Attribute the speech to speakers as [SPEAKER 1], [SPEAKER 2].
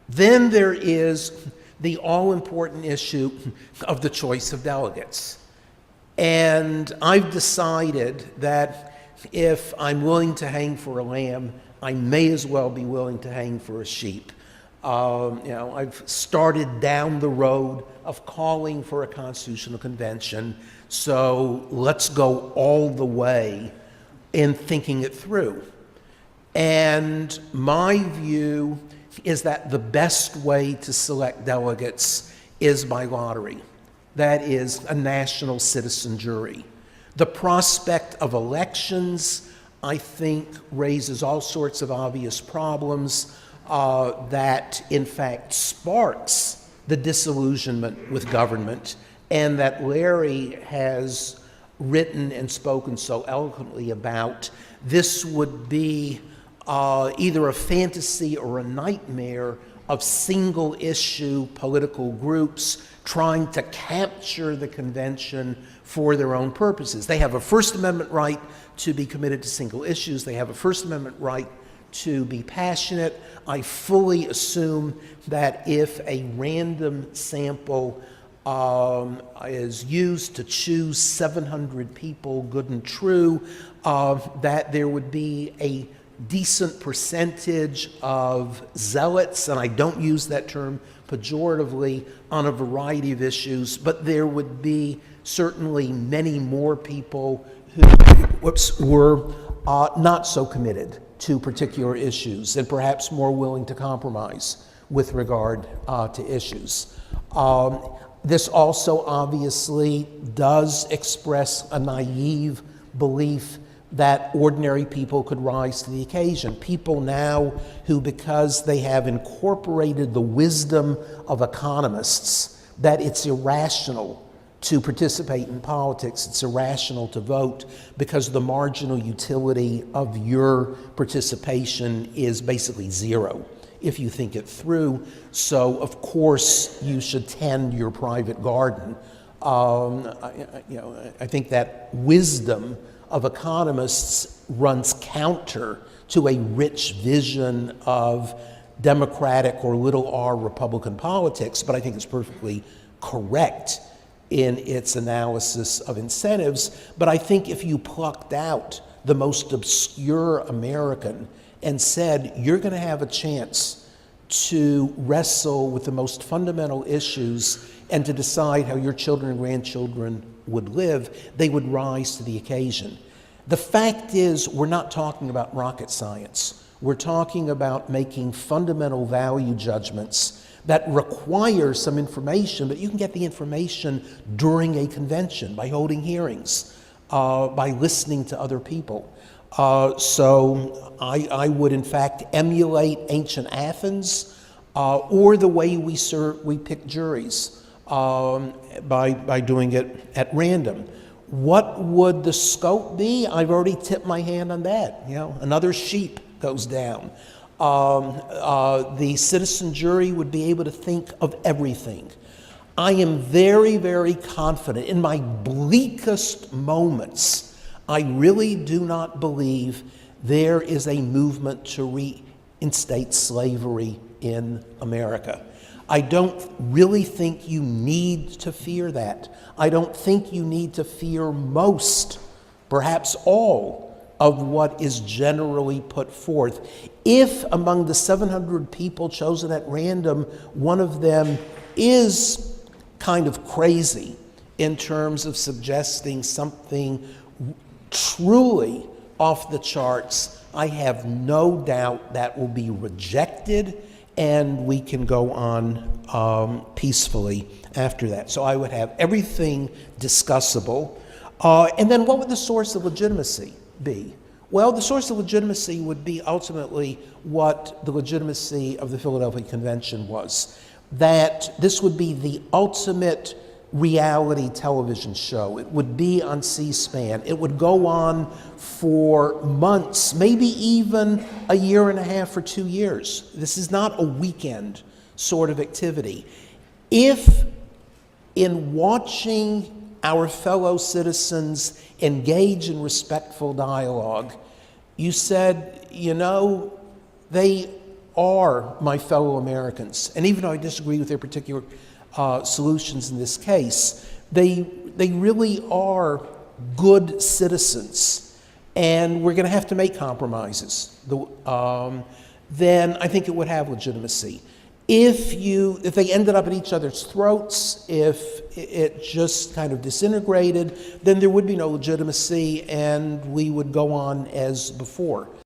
[SPEAKER 1] Then there is the all-important issue of the choice of delegates. And I've decided that if I'm willing to hang for a lamb, I may as well be willing to hang for a sheep. I've started down the road of calling for a constitutional convention, so let's go all the way in thinking it through. And my view is that the best way to select delegates is by lottery. That is a national citizen jury. The prospect of elections, I think, raises all sorts of obvious problems that, in fact, sparks the disillusionment with government, and that Larry has written and spoken so eloquently about. This would be either a fantasy or a nightmare of single-issue political groups trying to capture the convention for their own purposes. They have a First Amendment right to be committed to single issues. They have a First Amendment right to be passionate. I fully assume that if a random sample is used to choose 700 people, good and true, that there would be a decent percentage of zealots, and I don't use that term pejoratively, on a variety of issues, but there would be certainly many more people who were not so committed to particular issues and perhaps more willing to compromise with regard to issues. This also obviously does express a naive belief that ordinary people could rise to the occasion. People now who, because they have incorporated the wisdom of economists, that it's irrational to participate in politics, it's irrational to vote because the marginal utility of your participation is basically zero if you think it through. So, of course, you should tend your private garden. I think that wisdom of economists runs counter to a rich vision of Democratic or little r Republican politics, but I think it's perfectly correct in its analysis of incentives. But I think if you plucked out the most obscure American and said, you're going to have a chance to wrestle with the most fundamental issues and to decide how your children and grandchildren would live, they would rise to the occasion. The fact is, we're not talking about rocket science. We're talking about making fundamental value judgments that require some information, but you can get the information during a convention by holding hearings, by listening to other people. So I would, in fact, emulate ancient Athens or the way we pick juries by doing it at random. What would the scope be? I've already tipped my hand on that. Another sheep goes down. The citizen jury would be able to think of everything. I am very, very confident. In my bleakest moments, I really do not believe there is a movement to reinstate slavery in America. I don't really think you need to fear that. I don't think you need to fear most, perhaps all, of what is generally put forth. If among the 700 people chosen at random, one of them is kind of crazy in terms of suggesting something truly off the charts, I have no doubt that will be rejected and we can go on peacefully after that. So I would have everything discussable. And then what would the source of legitimacy be? Well, the source of legitimacy would be ultimately what the legitimacy of the Philadelphia Convention was. That this would be the ultimate reality television show. It would be on C-SPAN. It would go on for months, maybe even a year and a half or 2 years. This is not a weekend sort of activity. If in watching our fellow citizens engage in respectful dialogue, you said, they are my fellow Americans, and even though I disagree with their particular solutions in this case, they really are good citizens, and we're going to have to make compromises, then I think it would have legitimacy. If they ended up at each other's throats, if it just kind of disintegrated, then there would be no legitimacy, and we would go on as before.